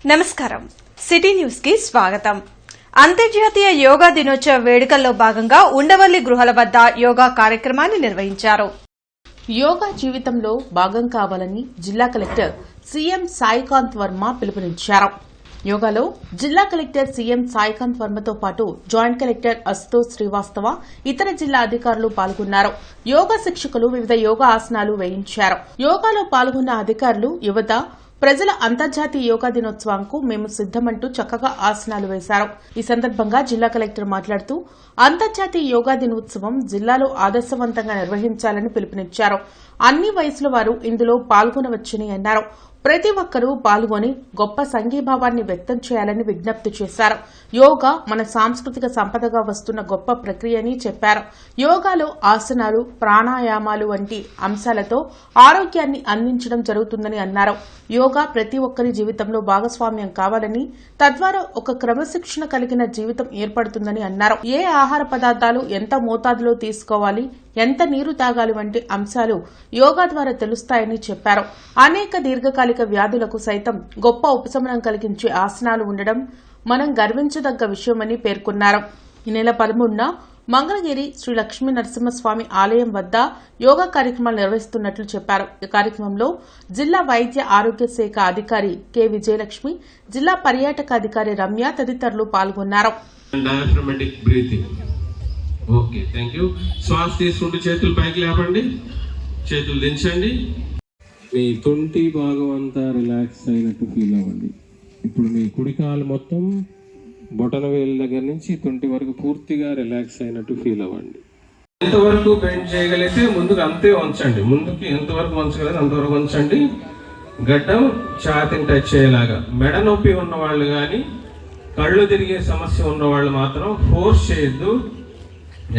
నమస్కారం city news కి స్వాగతం. అంతర్జాతీయ యోగా దినోత్సవ వేడుకల్లో భాగంగా ఉండవల్లి గృహాల వద్ద యోగా కార్యక్రమాన్ని నిర్వహించారు. యోగా జీవితంలో భాగం కావాలని జిల్లా కలెక్టర్ సీఎం సాయికాంత్ వర్మ పిలుపునిచ్చారు. యోగాలో జిల్లా కలెక్టర్ సీఎం సాయికాంత్ వర్మతో పాటు జాయింట్ కలెక్టర్ అశుతోష్ శ్రీవాస్తవ, ఇతర జిల్లా అధికారులు పాల్గొన్నారు. యోగా శిక్షకులు వివిధ యోగా ఆసనాలు వేయించారు. యోగాలో పాల్గొన్న అధికారులు, యువత, ప్రజల అంతర్జాతీయ యోగా దినోత్సవంకు మేము సిద్దమంటూ చక్కగా ఆసనాలు వేశారు. ఈ సందర్భంగా జిల్లా కలెక్టర్ మాట్లాడుతూ అంతర్జాతీయ యోగా దినోత్సవం జిల్లాలో ఆదర్శవంతంగా నిర్వహించాలని పిలుపునిచ్చారు. అన్ని వయసుల వారు ఇందులో పాల్గొనవచ్చని అన్నారు. ప్రతి ఒక్కరూ పాల్గొని గొప్ప సంఘీభావాన్ని వ్యక్తం చేయాలని విజ్ఞప్తి చేశారు. యోగా మన సాంస్కృతిక సంపదగా వస్తున్న గొప్ప ప్రక్రియని చెప్పారు. యోగాలో ఆసనాలు, ప్రాణాయామాలు వంటి అంశాలతో ఆరోగ్యాన్ని అందించడం జరుగుతుందని అన్నారు. యోగా ప్రతి ఒక్కరి జీవితంలో భాగస్వామ్యం కావాలని, తద్వారా ఒక క్రమశిక్షణ కలిగిన జీవితం ఏర్పడుతుందని అన్నారు. ఏ ఆహార పదార్థాలు ఎంత మోతాదులో తీసుకోవాలి, ఎంత నీరు తాగాలి వంటి అంశాలు యోగా ద్వారా తెలుస్తాయని చెప్పారు. అనేక దీర్ఘకాలిక వ్యాధులకు సైతం గొప్ప ఉపశమనం కలిగించే ఆసనాలు ఉండడం మనం గర్వించదగ్గ విషయమని పేర్కొన్నారు. ఈ నెల 13న మంగళగిరి శ్రీ లక్ష్మీ నరసింహస్వామి ఆలయం వద్ద యోగా కార్యక్రమాలు నిర్వహిస్తున్నట్లు చెప్పారు. ఈ కార్యక్రమంలో జిల్లా వైద్య ఆరోగ్య శాఖ అధికారి కె విజయలక్ష్మి, జిల్లా పర్యాటక అధికారి రమ్య తదితరులు పాల్గొన్నారు. Okay, thank you. శ్వాస తీసుకుంటూ చేతులు పైకి లేపండి, చేతులు దించండి. మీ తొంటి భాగం అంతా రిలాక్స్ అయినట్టు ఫీల్ అవ్వండి. ఇప్పుడు మీ కుడికాలు మొత్తం బొటన వేలు దగ్గర నుంచి తొంటి వరకు పూర్తిగా రిలాక్స్ అయినట్టు ఫీల్ అవ్వండి. ఎంతవరకు బెండ్ చేయగలిగితే ముందుకు అంతే ఉంచండి. ముందుకి ఎంతవరకు ఉంచగలిగితే అంతవరకు ఉంచండి. గడ్డం ఛాతిని టచ్ చేయలాగా. మెడ నొప్పి ఉన్న వాళ్ళు కానీ, కళ్ళు తిరిగే సమస్య ఉన్న వాళ్ళు మాత్రం ఫోర్స్ చేయొద్దు.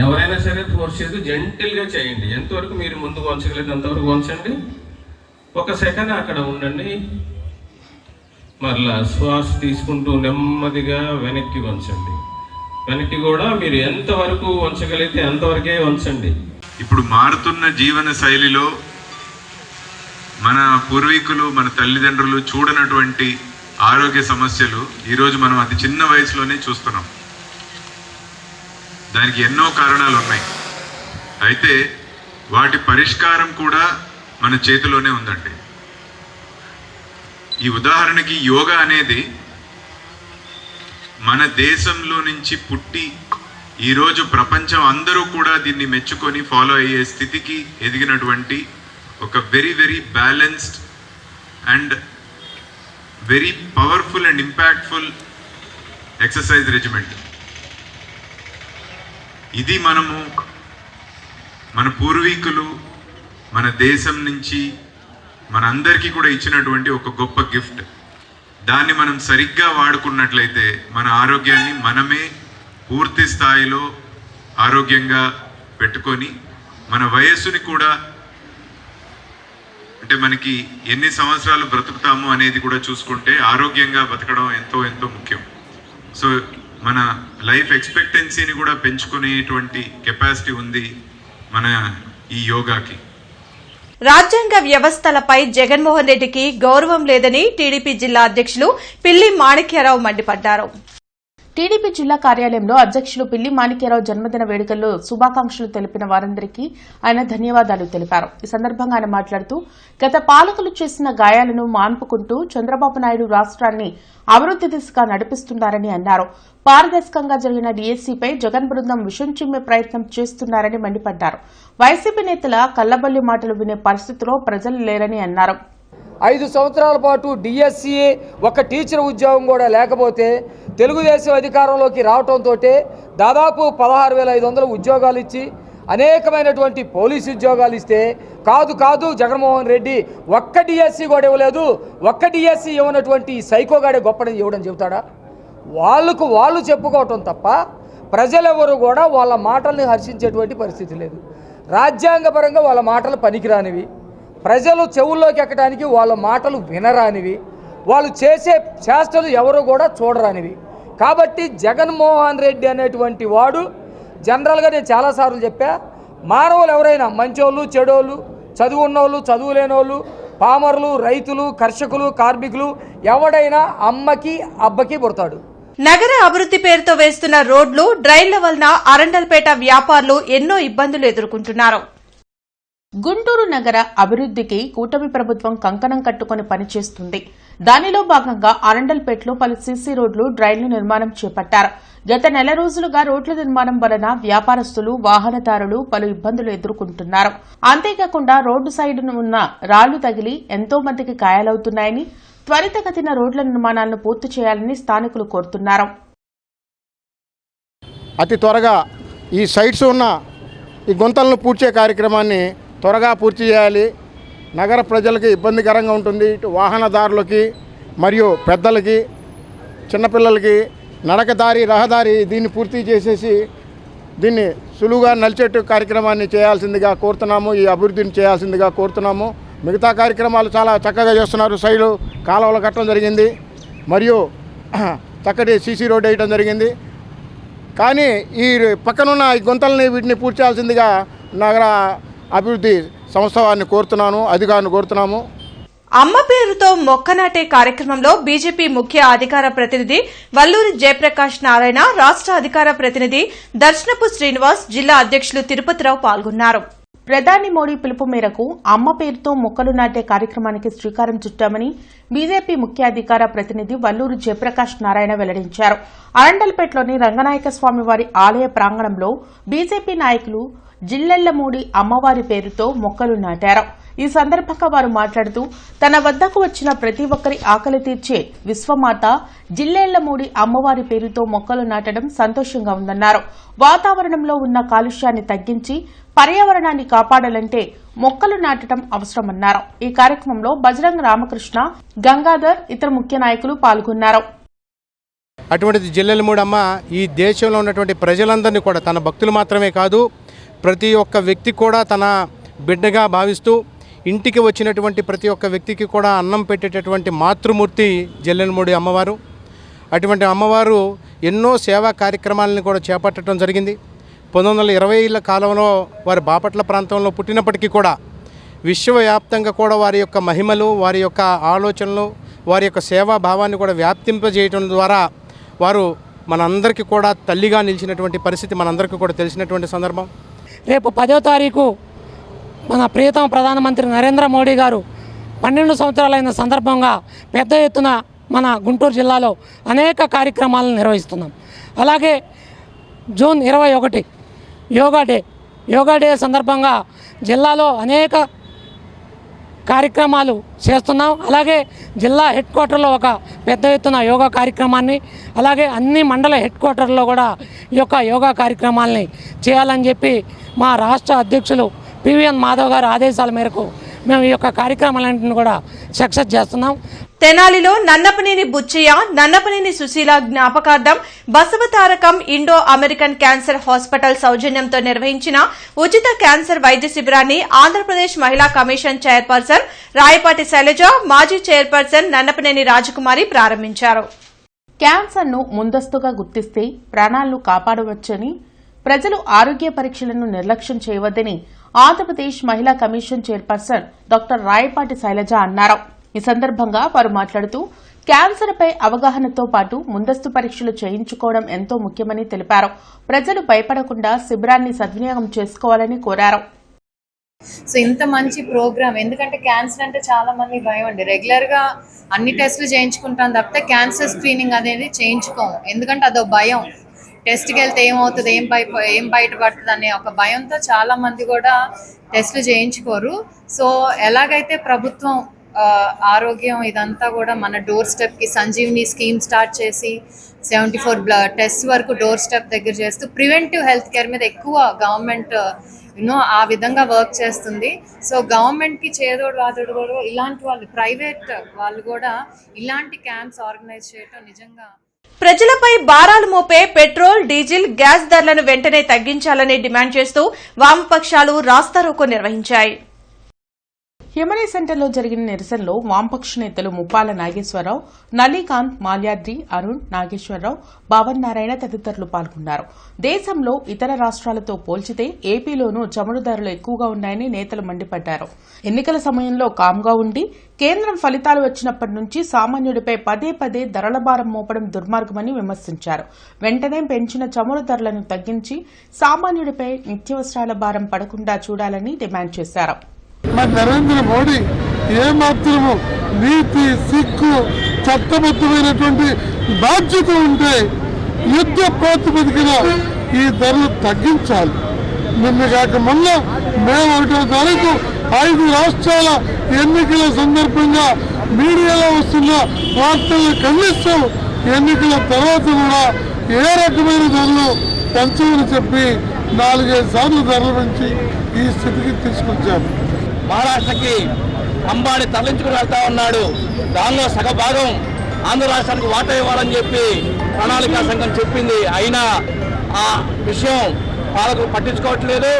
ఎవరైనా సరే ఫోర్స్ చేయదు, జెంటిల్ గా చేయండి. ఎంతవరకు మీరు ముందుకు వంచగలేదు అంతవరకు వంచండి. ఒక సెకండ్ అక్కడ ఉండండి. మరలా శ్వాస తీసుకుంటూ నెమ్మదిగా వెనక్కి వంచండి. వెనక్కి కూడా మీరు ఎంతవరకు వంచగలిగితే అంతవరకే వంచండి. ఇప్పుడు మారుతున్న జీవన శైలిలో మన పూర్వీకులు, మన తల్లిదండ్రులు చూడనటువంటి ఆరోగ్య సమస్యలు ఈరోజు మనం అతి చిన్న వయసులోనే చూస్తున్నాం. దానికి ఎన్నో కారణాలు ఉన్నాయి. అయితే వాటి పరిష్కారం కూడా మన చేతిలోనే ఉందండి. ఈ ఉదాహరణకి యోగా అనేది మన దేశంలో నుంచి పుట్టి ఈరోజు ప్రపంచం అందరూ కూడా దీన్ని మెచ్చుకొని ఫాలో అయ్యే స్థితికి ఎదిగినటువంటి ఒక very very balanced and very powerful and impactful exercise regiment. ఇది మనము మన పూర్వీకులు మన దేశం నుంచి మనందరికీ కూడా ఇచ్చినటువంటి ఒక గొప్ప గిఫ్ట్. దాన్ని మనం సరిగ్గా వాడుకున్నట్లయితే మన ఆరోగ్యాన్ని మనమే పూర్తి స్థాయిలో ఆరోగ్యంగా పెట్టుకొని, మన వయస్సుని కూడా, అంటే మనకి ఎన్ని సంవత్సరాలు బ్రతుకుతాము అనేది కూడా చూసుకుంటే ఆరోగ్యంగా బతకడం ఎంతో ఎంతో ముఖ్యం. సో మన లైఫ్ ఎక్స్పెక్టెన్సీని కూడా పెంచుకునేటువంటి కెపాసిటీ ఉంది మన ఈ యోగాకి. రాజ్యాంగ వ్యవస్థలపై జగన్మోహన్ రెడ్డికి గౌరవం లేదని టీడీపీ జిల్లా అధ్యక్షులు పిల్లి మాణిక్యారావు మండిపడ్డారు. టీడీపీ జిల్లా కార్యాలయంలో అధ్యక్షులు పిల్లి మాణిక్యారావు జన్మదిన వేడుకల్లో శుభాకాంక్షలు తెలిపిన వారందరికీ ఆయన ధన్యవాదాలు తెలిపారు. ఈ సందర్భంగా ఆయన మాట్లాడుతూ గత పాలకులు చేసిన గాయాలను మాన్పుకుంటూ చంద్రబాబు నాయుడు రాష్ట్రాన్ని అభివృద్ది దిశగా నడిపిస్తున్నారని అన్నారు. పారదర్శకంగా జరిగిన డీఎస్సీపై జగన్ బృందం విషం చిమ్మే ప్రయత్నం చేస్తున్నారని మండిపడ్డారు. వైసీపీ నేతల కల్లబల్లి మాటలు వినే పరిస్థితిలో ప్రజలు లేరని అన్నారు. 5 సంవత్సరాల పాటు డిఎస్సి ఒక టీచర్ ఉద్యోగం కూడా లేకపోతే తెలుగుదేశం అధికారంలోకి రావడంతో దాదాపు 16,500 ఉద్యోగాలు ఇచ్చి అనేకమైనటువంటి పోలీసు ఉద్యోగాలు ఇస్తే కాదు జగన్మోహన్ రెడ్డి ఒక్క డిఎస్సి కూడా ఇవ్వలేదు, ఒక్క డిఎస్సి ఇవ్వనటువంటి సైకోగాడే గొప్పని ఇవ్వడం చెబుతాడా? వాళ్ళు చెప్పుకోవటం తప్ప ప్రజలెవరు కూడా వాళ్ళ మాటల్ని హర్షించేటువంటి పరిస్థితి లేదు. రాజ్యాంగపరంగా వాళ్ళ మాటలు పనికిరానివి, ప్రజలు చెవుల్లోకి ఎక్కడానికి వాళ్ళ మాటలు వినరానివి, వాళ్ళు చేసే చేష్టలు ఎవరు కూడా చూడరానివి. కాబట్టి జగన్మోహన్ రెడ్డి అనేటువంటి వాడు జనరల్గా నేను చాలాసార్లు చెప్పా, మానవులు ఎవరైనా మంచోళ్ళు చెడోళ్ళు, చదువు ఉన్నోళ్ళు చదువు లేనోళ్ళు, పామరులు, రైతులు, కర్షకులు, కార్మికులు ఎవడైనా అమ్మకి అబ్బకి పుడతాడు. నగర అభివృద్ధి పేరుతో వేస్తున్న రోడ్లు, డ్రైన్ల వలన అరండల్పేట వ్యాపారులు ఎన్నో ఇబ్బందులు ఎదుర్కొంటున్నారు. గుంటూరు నగర అభివృద్ధికి కూటమి ప్రభుత్వం కంకణం కట్టుకుని పనిచేస్తుంది. దానిలో భాగంగా అరండల్పేటలో పలు సీసీ రోడ్లు, డ్రైన్లు నిర్మాణం చేపట్టారు. గత నెల రోజులుగా రోడ్ల నిర్మాణం వలన వ్యాపారస్తులు, వాహనదారులు పలు ఇబ్బందులు ఎదుర్కొంటున్నారు. అంతేకాకుండా రోడ్డు సైడును ఉన్న రాళ్లు తగిలి ఎంతో మందికి గాయాలవుతున్నాయని, త్వరితగతిన రోడ్ల నిర్మాణాలను పూర్తి చేయాలని స్థానికులు కోరుతున్నారు. అతి త్వరగా ఈ సైట్స్ ఉన్న ఈ గుంతలను పూడ్చే కార్యక్రమాన్ని త్వరగా పూర్తి చేయాలి. నగర ప్రజలకి ఇబ్బందికరంగా ఉంటుంది. ఇటు వాహనదారులకి మరియు పెద్దలకి, చిన్నపిల్లలకి నడకదారి, రహదారి దీన్ని పూర్తి చేసేసి దీన్ని సులువుగా నలిచేట్టు కార్యక్రమాన్ని చేయాల్సిందిగా కోరుతున్నాము. ఈ అభివృద్ధిని చేయాల్సిందిగా కోరుతున్నాము. మిగతా కార్యక్రమాలు చాలా చక్కగా చేస్తున్నారు. సైడు కాలువలు కట్టడం జరిగింది, మరియు చక్కటి సీసీ రోడ్డు వేయడం జరిగింది. కానీ ఈ పక్కనున్న ఈ గుంతల్ని వీటిని పూర్తి చేయాల్సిందిగా నగర అభివృద్ధి సంస్థ వారిని కోరుతున్నాను, అధికారులను కోరుతున్నాము. అమ్మ పేరుతో మొక్క నాటే కార్యక్రమంలో బీజేపీ ముఖ్య అధికార ప్రతినిధి వల్లూరి జయప్రకాష్ నారాయణ, రాష్ట్ర అధికార ప్రతినిధి దర్శనపు శ్రీనివాస్, జిల్లా అధ్యక్షులు తిరుపతిరావు పాల్గొన్నారు. ప్రధాని మోడీ పిలుపు మేరకు అమ్మ పేరుతో మొక్కలు నాటే కార్యక్రమానికి శ్రీకారం చుట్టామని బీజేపీ ముఖ్య అధికార ప్రతినిధి వల్లూరి జయప్రకాష్ నారాయణ వెల్లడించారు. అరండల్పేటలోని రంగనాయక స్వామివారి ఆలయ ప్రాంగణంలో బీజేపీ నాయకులు జిల్లెళ్లమూడి అమ్మవారి పేరుతో మొక్కలు నాటారు. ఈ సందర్భంగా వారు మాట్లాడుతూ, తన వద్దకు వచ్చిన ప్రతి ఒక్కరి ఆకలి తీర్చే విశ్వమాత జిల్లెళ్లమూడి అమ్మవారి పేరుతో మొక్కలు నాటడం సంతోషంగా ఉందన్నారు. వాతావరణంలో ఉన్న కాలుష్యాన్ని తగ్గించి పర్యావరణాన్ని కాపాడాలంటే మొక్కలు నాటడం అవసరమన్నారు. ఈ కార్యక్రమంలో బజరంగ రామకృష్ణ, గంగాధర్, ఇతర ముఖ్య నాయకులు పాల్గొన్నారు. అటువంటిది జిల్లెలమూడి అమ్మ ఈ దేశంలో ఉన్నటువంటి ప్రజలందరినీ కూడా, తన భక్తులు మాత్రమే కాదు, ప్రతి ఒక్క వ్యక్తి కూడా తన బిడ్డగా భావిస్తూ ఇంటికి వచ్చినటువంటి ప్రతి ఒక్క వ్యక్తికి కూడా అన్నం పెట్టేటటువంటి మాతృమూర్తి జిల్లెలమూడి అమ్మవారు. అటువంటి అమ్మవారు ఎన్నో సేవా కార్యక్రమాలను కూడా చేపట్టడం జరిగింది. 1920ల కాలంలో వారి బాపట్ల ప్రాంతంలో పుట్టినప్పటికీ కూడా విశ్వవ్యాప్తంగా కూడా వారి యొక్క మహిమలు, వారి యొక్క ఆలోచనలు, వారి యొక్క సేవా భావాన్ని కూడా వ్యాప్తింపజేయడం ద్వారా వారు మనందరికీ కూడా తల్లిగా నిలిచినటువంటి పరిస్థితి మనందరికీ కూడా తెలిసినటువంటి సందర్భం. రేపు 10వ తారీఖు మన ప్రియతమ ప్రధానమంత్రి నరేంద్ర మోడీ గారు 12 సంవత్సరాలైన సందర్భంగా పెద్ద ఎత్తున మన గుంటూరు జిల్లాలో అనేక కార్యక్రమాలను నిర్వహిస్తున్నాం. అలాగే జూన్ 21 యోగా డే సందర్భంగా జిల్లాలో అనేక కార్యక్రమాలు చేస్తున్నాం. అలాగే జిల్లా హెడ్ క్వార్టర్లో ఒక పెద్ద ఎత్తున యోగా కార్యక్రమాన్ని, అలాగే అన్ని మండల హెడ్ క్వార్టర్లో కూడా ఈ యొక్క యోగా కార్యక్రమాలని చేయాలని చెప్పి మా రాష్ట్ర అధ్యక్షులు పివిఎన్ మాధవ్ గారి ఆదేశాల మేరకు మేము ఈ యొక్క కార్యక్రమాలన్నింటిని కూడా సక్సెస్ చేస్తున్నాం. తెనాలిలో నన్నపనేని బుచ్చయ్య, నన్నపనేని సుశీల జ్ఞాపకార్థం Basavatarakam Indo American cancer hospital సౌజన్యంతో నిర్వహించిన ఉచిత క్యాన్సర్ వైద్య శిబిరాన్ని ఆంధ్రప్రదేశ్ మహిళా కమిషన్ చైర్పర్సన్ రాయపాటి శైలజ, మాజీ చైర్పర్సన్ నన్నపనేని రాజకుమారి ప్రారంభించారు. క్యాన్సర్ను ముందస్తుగా గుర్తిస్తే ప్రాణాలను కాపాడవచ్చని, ప్రజలు ఆరోగ్య పరీక్షలను నిర్లక్ష్యం చేయవద్దని ఆంధ్రప్రదేశ్ మహిళా commission chairperson doctor Rayapati Shailaja అన్నారు. ఈ సందర్భంగా వారు మాట్లాడుతూ, క్యాన్సర్పై అవగాహనతో పాటు ముందస్తు పరీక్షలు చేయించుకోవడం ఎంతో ముఖ్యమని తెలిపారు. ప్రజలు భయపడకుండా శిబిరాన్ని సద్వినియోగం చేసుకోవాలని కోరారు. సో ఇంత మంచి ప్రోగ్రామ్, ఎందుకంటే క్యాన్సర్ అంటే చాలా మంది భయం అండి. రెగ్యులర్ గా అన్ని టెస్టులు చేయించుకుంటాం తప్పితే క్యాన్సర్ స్క్రీనింగ్ అనేది చేయించుకోము, ఎందుకంటే అదో భయం. టెస్ట్కి వెళ్తే ఏమవుతుంది, ఏం బయటపడుతుంది అనే ఒక భయంతో చాలా మంది కూడా టెస్టులు చేయించుకోరు. సో ఎలాగైతే ప్రభుత్వం ఆరోగ్యం ఇదంతా కూడా మన డోర్ స్టెప్కి సంజీవిని స్కీమ్ స్టార్ట్ చేసి 74 టెస్ట్ వరకు డోర్ స్టెప్ దగ్గర చేస్తూ ప్రివెంటివ్ హెల్త్ కేర్ మీద ఎక్కువ గవర్నమెంట్ ఆ విధంగా వర్క్ చేస్తుంది. సో గవర్నమెంట్కి చేదోడు వాదోడు కూడా ఇలాంటి వాళ్ళు, ప్రైవేట్ వాళ్ళు కూడా ఇలాంటి క్యాంప్స్ ఆర్గనైజ్ చేయటం నిజంగా. ప్రజలపై భారాలు మోపే పెట్రోల్, డీజిల్, గ్యాస్ ధరలను వెంటనే తగ్గించాలని డిమాండ్ చేస్తూ వామపక్షాలు రాస్తారోకో నిర్వహించాయి. హిమనీ సెంటర్లో జరిగిన నిరసనలో వామపక్ష నేతలు ముప్పాల నాగేశ్వరరావు, నలీకాంత్, మాల్యాద్రి, అరుణ్, నాగేశ్వరరావు, భావన్ నారాయణ తదితరులు పాల్గొన్నారు. దేశంలో ఇతర రాష్ట్రాలతో పోల్చితే ఏపీలోనూ చమురు ధరలు ఎక్కువగా ఉన్నాయని నేతలు మండిపడ్డారు. ఎన్నికల సమయంలో కామ్గా ఉండి కేంద్రం ఫలితాలు వచ్చినప్పటి నుంచి సామాన్యుడిపై పదే పదే ధరల భారం మోపడం దుర్మార్గమని విమర్శించారు. వెంటనే పెంచిన చమురు ధరలను తగ్గించి సామాన్యుడిపై నిత్యావసరాల భారం పడకుండా చూడాలని డిమాండ్ చేశారు. మరి నరేంద్ర మోడీ ఏమాత్రము నీతి, సిగ్గు, చట్టబద్ధమైనటువంటి బాధ్యత ఉంటే యుద్ధ ప్రాతిపదికన ఈ ధరలు తగ్గించాలి. నిన్న కాక మొన్న మే 1వ తారీఖు 5 రాష్ట్రాల ఎన్నికల సందర్భంగా మీడియాలో వస్తున్న వార్తలను ఖండిస్తూ ఎన్నికల తర్వాత కూడా ఏ రకమైన ధరలు పెంచమని చెప్పి 4-5 సార్లు ధరలు పెంచి ఈ స్థితికి తీసుకొచ్చారు. మహారాష్ట్రకి అంబానీ తరలించుకుని వెళ్తా ఉన్నాడు. దానిలో సగభాగం ఆంధ్ర రాష్ట్రానికి వాటా ఇవ్వాలని చెప్పి ప్రణాళికా సంఘం చెప్పింది. అయినా ఆ విషయం పాలకులు పట్టించుకోవట్లేదు.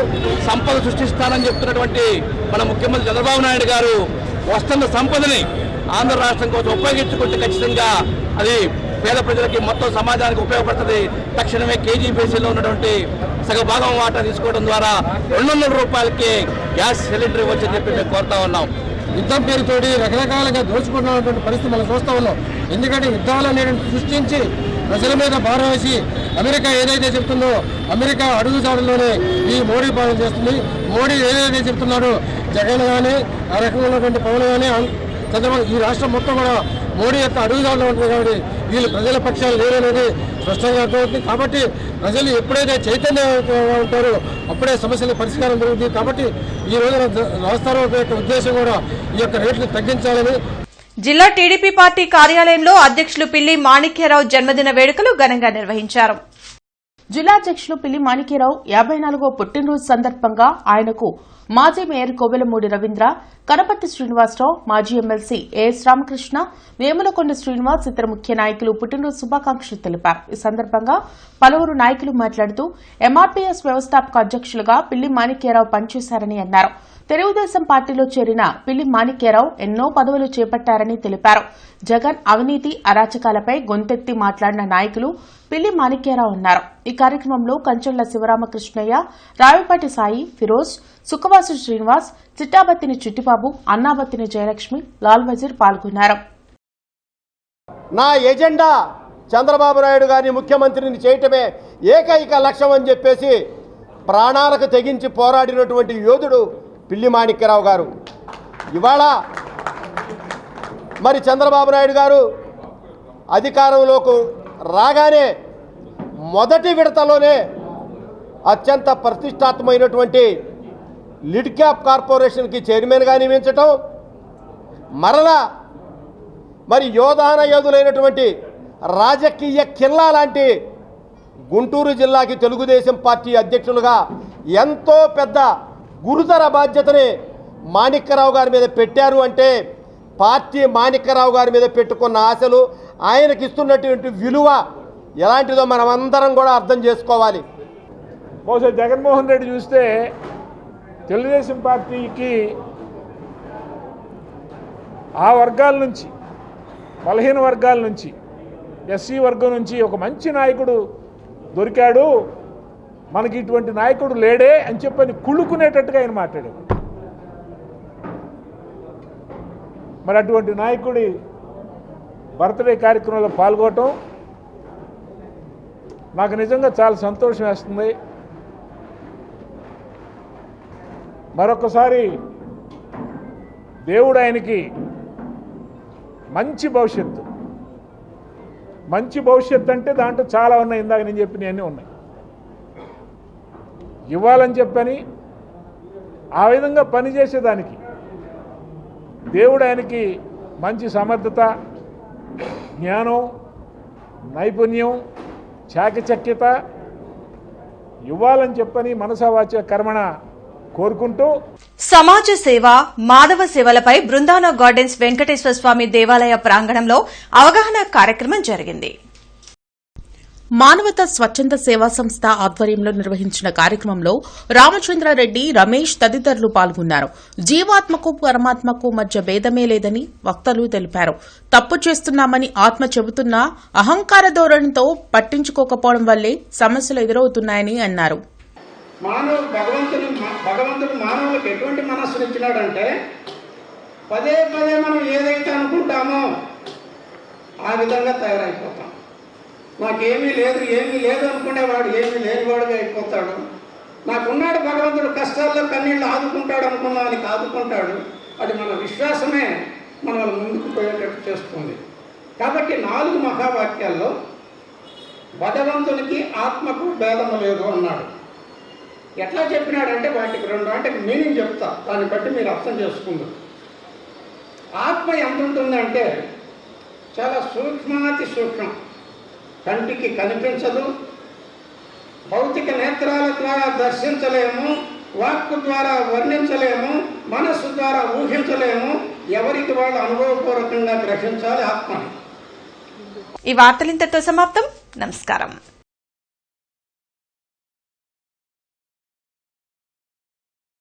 సంపద సృష్టిస్తానని చెప్తున్నటువంటి మన ముఖ్యమంత్రి చంద్రబాబు నాయుడు గారు వస్తున్న సంపదని ఆంధ్ర రాష్ట్రం కోసం ఉపయోగించుకుంటే ఖచ్చితంగా అది పేద ప్రజలకి మొత్తం సమాజానికి ఉపయోగపడుతుంది. తక్షణమే కేజీ బేసీలో ఉన్నటువంటి సగభాగం వాటా తీసుకోవడం ద్వారా 200 రూపాయలకి గ్యాస్ సిలిండర్ ఇవ్వచ్చని చెప్పి మేము కోరుతా ఉన్నాం. యుద్ధం పేరుతోటి రకరకాలుగా దోచుకుంటున్నటువంటి పరిస్థితి మనం చూస్తూ ఉన్నాం. ఎందుకంటే యుద్ధాలు అనేటువంటి సృష్టించి ప్రజల మీద భారం వేసి అమెరికా ఏదైతే చెప్తుందో అమెరికా అడుగుజాడల్లోనే ఈ మోడీ పాలన చేస్తుంది. మోడీ ఏదైతే చెప్తున్నాడో జగన్ కానీ ఆ రకంగా ఉన్నటువంటి పవన్ కానీ చంద్రబాబు ఈ రాష్ట్రం మొత్తం కూడా మోడీ యొక్క అడుగుజాడలో ఉంటుంది. కాబట్టి వీళ్ళు ప్రజల పక్షాలు లేరనేది స్పష్టంగా అర్థమవుతుంది. కాబట్టి ప్రజలు ఎప్పుడైతే చైతన్యంగా ఉంటారో అప్పుడే సమస్యల పరిష్కారం జరుగుతుంది. కాబట్టి ఈ రోజున రాష్ట్ర యొక్క ఉద్దేశం కూడా ఈ యొక్క రేట్లు తగ్గించాలని. జిల్లా టీడీపీ పార్టీ కార్యాలయంలో అధ్యక్షులు పిల్లి మాణిక్యరావు జన్మదిన వేడుకలు ఘనంగా నిర్వహించారు. జిల్లా అధ్యక్షులు పిల్లి మాణిక్యరావు 54వ పుట్టినరోజు సందర్భంగా ఆయనకు మాజీ మేయర్ కోవెలమూడి రవీంద్ర, కనపర్తి శ్రీనివాసరావు, మాజీ ఎమ్మెల్సీ ఏఎస్ రామకృష్ణ, వేములకొండ శ్రీనివాస్, ఇతర ముఖ్య నాయకులు పుట్టినరోజు శుభాకాంక్షలు తెలిపారు. ఈ సందర్భంగా పలువురు నాయకులు మాట్లాడుతూ ఎంఆర్పీఎస్ వ్యవస్థాపక అధ్యక్షులుగా పిల్లి మాణిక్యరావు పనిచేశారని అన్నారు. తెలుగుదేశం పార్టీలో చేరిన పిల్లి మాణిక్యరావు ఎన్నో పదవులు చేపట్టారని తెలిపారు. జగన్ అవినీతి అరాచకాలపై గొంతెత్తి మాట్లాడిన నాయకులు పిల్లి మాణిక్యరావు అన్నారు. ఈ కార్యక్రమంలో కంచర్ల శివరామకృష్ణయ్య, రావిపాటి సాయి, ఫిరోజ్, సుఖవాసు శ్రీనివాస్, చిట్టాబత్తిని చిట్టిబాబు, అన్నాబత్తిని జయలక్ష్మి, లాల్ వజీర్ పాల్గొన్నారు. నా ఎజెండా చంద్రబాబు నాయుడు గారిని ముఖ్యమంత్రిని చేయటమే ఏకైక లక్ష్యం అని చెప్పేసి ప్రాణాలకు తెగించి పోరాడినటువంటి యోధుడు పిల్లి మాణిక్యరావు గారు. ఇవాళ మరి చంద్రబాబు నాయుడు గారు అధికారంలోకి రాగానే మొదటి విడతలోనే అత్యంత ప్రతిష్టాత్మకమైనటువంటి లిడ్ క్యాప్ కార్పొరేషన్కి చైర్మన్గా నియమించటం, మరలా మరి యోధాన యోధులైనటువంటి రాజకీయ కిల్లా లాంటి గుంటూరు జిల్లాకి తెలుగుదేశం పార్టీ అధ్యక్షులుగా ఎంతో పెద్ద గురుతర బాధ్యతని మాణిక్యరావు గారి మీద పెట్టారు అంటే పార్టీ మాణిక్యరావు గారి మీద పెట్టుకున్న ఆశలు, ఆయనకి ఇస్తున్నటువంటి విలువ ఎలాంటిదో మనం అందరం కూడా అర్థం చేసుకోవాలి. బహుశా జగన్మోహన్ రెడ్డి చూస్తే తెలుగుదేశం పార్టీకి ఆ వర్గాల నుంచి, బలహీన వర్గాల నుంచి, ఎస్సీ వర్గం నుంచి ఒక మంచి నాయకుడు దొరికాడు, మనకి ఇటువంటి నాయకుడు లేడే అని చెప్పని కుళ్ళుకునేటట్టుగా ఆయన మాట్లాడాడు. మరి అటువంటి నాయకుడి బర్త్డే కార్యక్రమంలో పాల్గొనటం నాకు నిజంగా చాలా సంతోషం వేస్తుంది. మరొకసారి దేవుడు ఆయనకి మంచి భవిష్యత్తు అంటే దాంట్లో చాలా ఉన్నాయి. ఇందాక నేను చెప్పినవన్నీ ఉన్నాయి. ఇవ్వాలని చెప్పని ఆ విధంగా పనిచేసేదానికి దేవుడు ఆయనకి మంచి సమర్థత, జ్ఞానం, నైపుణ్యం, చాకచక్యత ఇవ్వాలని చెప్పని మనసా వాచ కర్మణ కోరుకుంటూ సమాజ సేవ, మాధవ సేవలపై బృందావన గార్డెన్స్ వెంకటేశ్వర స్వామి దేవాలయ ప్రాంగణంలో అవగాహన కార్యక్రమం జరిగింది. మానవత స్వచ్ఛంద సేవా సంస్థ ఆధ్వర్యంలో నిర్వహించిన కార్యక్రమంలో రామచంద్రారెడ్డి, రమేష్ తదితరులు పాల్గొన్నారు. జీవాత్మకు పరమాత్మకు మధ్య భేదమే లేదని వక్తలు తెలిపారు. తప్పు చేస్తున్నామని ఆత్మ చెబుతున్నా అహంకార ధోరణితో పట్టించుకోకపోవడం వల్లే సమస్యలు ఎదురవుతున్నాయని అన్నారు. భగవంతుడు మానవులకు ఎటువంటి మనస్సును ఇచ్చినాడంటే పదే పదే మనం ఏదైతే అనుకుంటామో ఆ విధంగా తయారైపోతాం. నాకేమీ లేదు అనుకునేవాడు ఏమీ లేనివాడుగా అయిపోతాడు. నాకున్నాడు భగవంతుడు, కష్టాల్లో కన్నీళ్ళు ఆదుకుంటాడు అనుకున్నానికి ఆదుకుంటాడు. అది మన విశ్వాసమే మనల్ని ముందుకు పోయేటట్టు చేస్తుంది. కాబట్టి 4 మహావాక్యాల్లో భగవంతునికి ఆత్మకు భేదము లేదు అన్నాడు. ఎట్లా చెప్పినాడంటే వాటికి 2 వాటికి మీనింగ్ చెప్తా, దాన్ని బట్టి మీరు అర్థం చేసుకుందాం. ఆత్మ ఎంత ఉంటుందంటే చాలా సూక్ష్మాతి సూక్ష్మం, కంటికి కనిపించదు, భౌతిక నేత్రాల ద్వారా దర్శించలేము, వాక్కు ద్వారా వర్ణించలేము, మనస్సు ద్వారా ఊహించలేము. ఎవరికి వాళ్ళు అనుభవపూర్వకంగా గ్రహించాలి ఆత్మని. ఈ వార్తలు ఇంతటితో సమాప్తం. నమస్కారం.